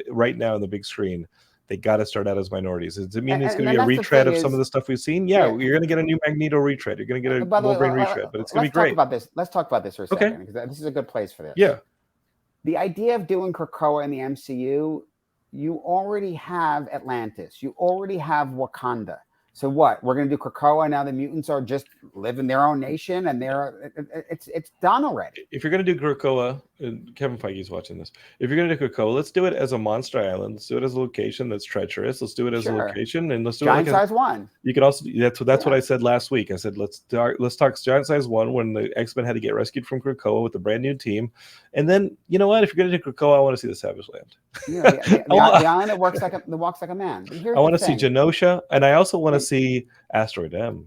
right now on the big screen. They got to start out as minorities. Does it mean it's going to be a retread of some of the stuff we've seen? Yeah, you're going to get a new Magneto retread. You're going to get a Wolverine retread, but it's going to be great. Let's talk about this for a second, because this is a good place for this. Yeah. The idea of doing Krakoa in the MCU, you already have Atlantis. You already have Wakanda. So what? We're going to do Krakoa now. The mutants are just live in their own nation, and it's done already. If you're going to do Krakoa, and Kevin Feige's watching this. If you're going to do Krakoa, let's do it as a monster island. Let's do it as a location that's treacherous. Let's do it as a location, and let's do giant size one. You can also that's what I said last week. I said let's talk giant size one when the X-Men had to get rescued from Krakoa with a brand new team, and then you know what? If you're going to do Krakoa, I want to see the Savage Land. The island that walks like a man. I want to see Genosha, and I also want to see Asteroid M.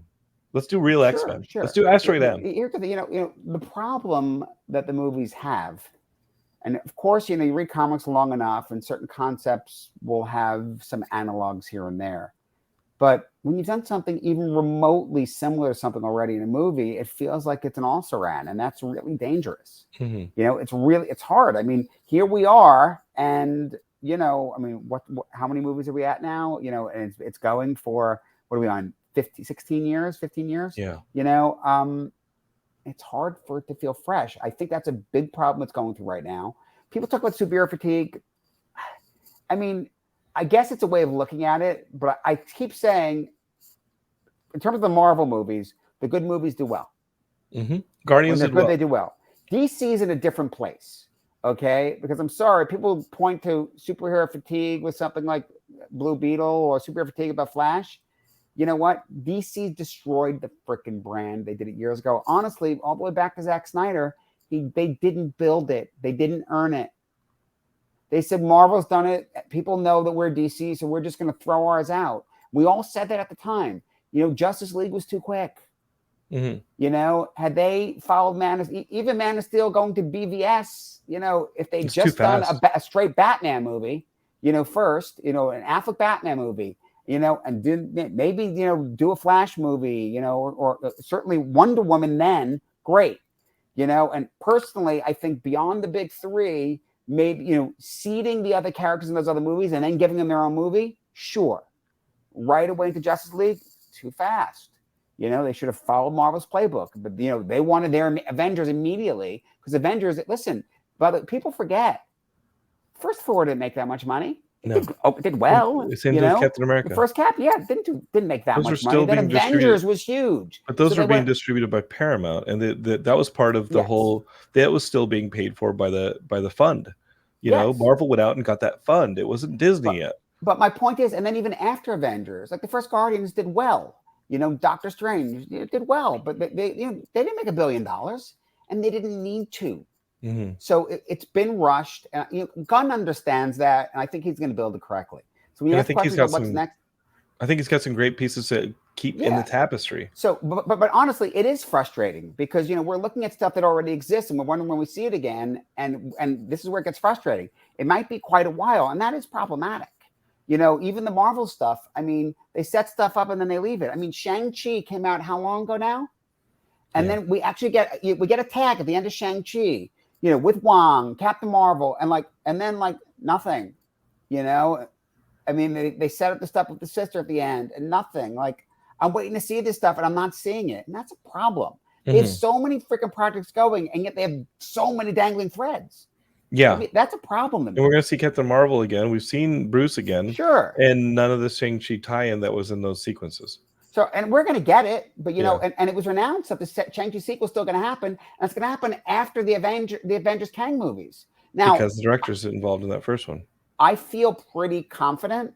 Let's do real X-Men. Let's do Asteroid M. Here's the thing, the problem that the movies have, and of course, you read comics long enough, and certain concepts will have some analogs here and there. But when you've done something even remotely similar to something already in a movie, it feels like it's an also-ran, and that's really dangerous. Mm-hmm. It's hard. I mean, here we are, and how many movies are we at now? And it's going for, what are we on? 15 years? Yeah. It's hard for it to feel fresh. I think that's a big problem it's going through right now. People talk about superhero fatigue. I mean, I guess it's a way of looking at it, but I keep saying, in terms of the Marvel movies, the good movies do well. Mm-hmm. Guardians did well. They do well. DC's in a different place, okay? Because I'm sorry, people point to superhero fatigue with something like Blue Beetle or superhero fatigue about Flash. You know what? DC destroyed the freaking brand. They did it years ago. Honestly, all the way back to Zack Snyder, they didn't build it. They didn't earn it. They said, Marvel's done it. People know that we're DC, so we're just going to throw ours out. We all said that at the time. Justice League was too quick. Mm-hmm. Had they followed Man of Steel going to BVS, if they just done a straight Batman movie, first, an Affleck Batman movie, and didn't maybe, do a Flash movie, or certainly Wonder Woman then, great. And personally, I think beyond the big three, maybe, seeding the other characters in those other movies and then giving them their own movie, sure. Right away into Justice League, too fast. They should have followed Marvel's playbook, but, they wanted their Avengers immediately, because Avengers, listen, but people forget, first Thor didn't make that much money. It did well. Same with Captain America. The first Cap, didn't make that much money. Then Avengers was huge. But those were being distributed by Paramount, and that was part of the whole. That was still being paid for by the fund. Marvel went out and got that fund. It wasn't Disney yet. But my point is, and then even after Avengers, like the first Guardians did well. Doctor Strange did well, but they didn't make $1 billion, and they didn't need to. Mm-hmm. So it's been rushed. Gunn understands that, and I think he's going to build it correctly. So when you ask questions about what's next, I think he's got some great pieces to keep in the tapestry. So, but honestly, it is frustrating because we're looking at stuff that already exists, and we're wondering when we see it again. And this is where it gets frustrating. It might be quite a while, and that is problematic. Even the Marvel stuff. I mean, they set stuff up and then they leave it. I mean, Shang-Chi came out how long ago now? And then we actually get a tag at the end of Shang-Chi. With Wong, Captain Marvel, and then nothing, I mean, they set up the stuff with the sister at the end and nothing. I'm waiting to see this stuff and I'm not seeing it. And that's a problem. Mm-hmm. They have so many freaking projects going, and yet they have so many dangling threads. Yeah. I mean, that's a problem. And we're going to see Captain Marvel again. We've seen Bruce again. Sure. And none of the Shang-Chi tie-in that was in those sequences. So, and we're going to get it, but and it was announced that the Shang-Chi sequel is still going to happen, and it's going to happen after the Avengers Kang movies. Now, because the director's involved in that first one, I feel pretty confident,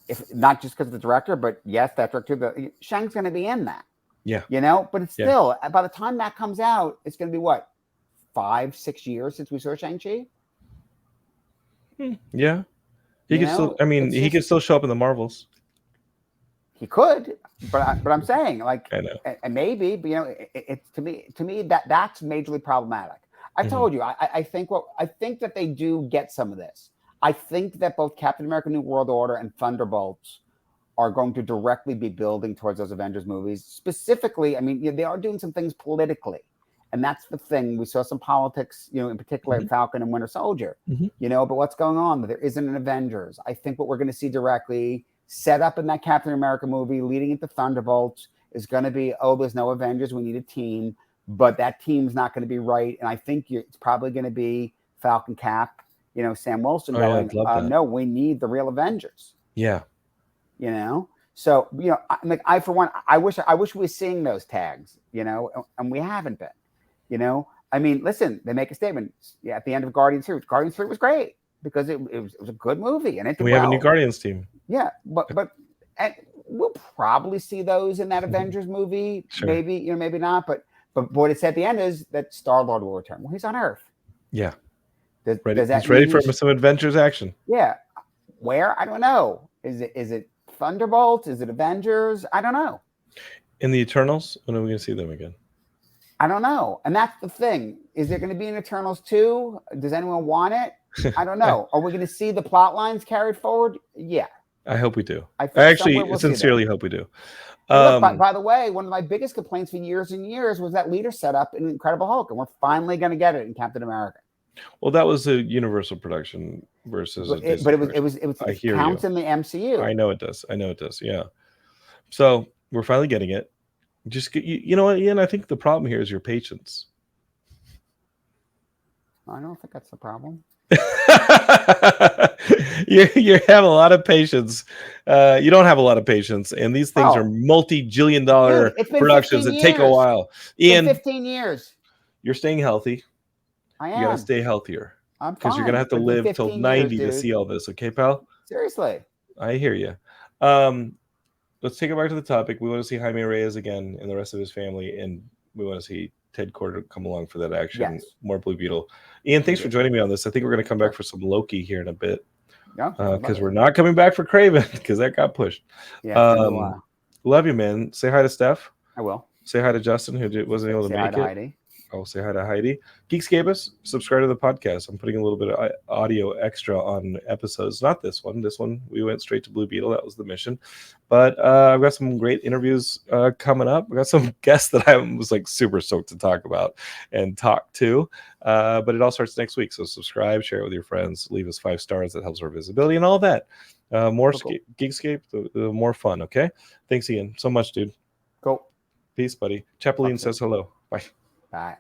if not just because of the director, but yes, that director, Shang's going to be in that. Yeah, but it's still by the time that comes out, it's going to be what 5-6 years since we saw Shang-Chi. Yeah, he could still. I mean, he could still show up in the Marvels. He could, but I'm saying, like, I know. and maybe, but, you know, it's to me that's majorly problematic. I told you, I think that they do get some of this. I think that both Captain America: New World Order and Thunderbolts are going to directly be building towards those Avengers movies. Specifically, I mean, they are doing some things politically, and that's the thing. We saw some politics, you know, in particular in Falcon and Winter Soldier, you know. But what's going on? There isn't an Avengers. I think what we're going to see directly set up in that Captain America movie, leading into Thunderbolts, is going to be, oh, there's no Avengers. We need a team, but that team's not going to be right. And I think it's probably going to be Falcon, Cap, you know, Sam Wilson going, no, we need the real Avengers. Yeah. You know, so, you know, I for one, I wish we were seeing those tags, you know, and we haven't been, you know. I mean, listen, they make a statement at the end of Guardians 3. Guardians 3 was great because it was a good movie, and we have a new Guardians team. Yeah, but and we'll probably see those in that Avengers movie. Sure. Maybe, you know, maybe not. But what it said at the end is that Star-Lord will return. Well, he's on Earth. Yeah. Does that he's ready for some Avengers action. Yeah. Where? I don't know. Is it Thunderbolts? Is it Avengers? I don't know. In the Eternals? When are we going to see them again? I don't know. And that's the thing. Is there going to be an Eternals 2? Does anyone want it? I don't know. Are we going to see the plot lines carried forward? Yeah. I hope we do. I actually sincerely hope we do. Look, by the way, one of my biggest complaints for years and years was that leader setup in Incredible Hulk, and we're finally going to get it in Captain America. Well, that was a Universal production versus it was counts in the MCU. I know it does. Yeah. So we're finally getting it. Just you know what, Ian? I think the problem here is your patience. I don't think that's the problem. you have a lot of patience. You don't have a lot of patience, and these things are multi-billion-dollar productions that take a while. Ian, 15 years. You're staying healthy. I am. You gotta stay healthier. I'm because you're gonna have to live till 90 to see all this. Okay, pal? Seriously. I hear you. Let's take it back to the topic. We want to see Jaime Reyes again and the rest of his family, and we want to see Ted Carter come along for that action. Yes. More Blue Beetle. Ian, thanks for joining me on this. I think we're going to come back for some Loki here in a bit. Yeah. Because we're not coming back for Craven because that got pushed. Yeah. Love you, man. Say hi to Steph. I will. Say hi to Justin, who wasn't able to make it. Heidi. I'll say hi to Heidi. Geekscape us. Subscribe to the podcast. I'm putting a little bit of audio extra on episodes. Not this one. This one, we went straight to Blue Beetle. That was the mission. But I've got some great interviews coming up. I've got some guests that I was like super stoked to talk about and talk to. But it all starts next week. So subscribe, share it with your friends, leave us 5 stars. That helps our visibility and all that. More cool. Geekscape, the more fun. Okay. Thanks, Ian, so much, dude. Cool. Peace, buddy. Chapeline says hello. Bye. Bye.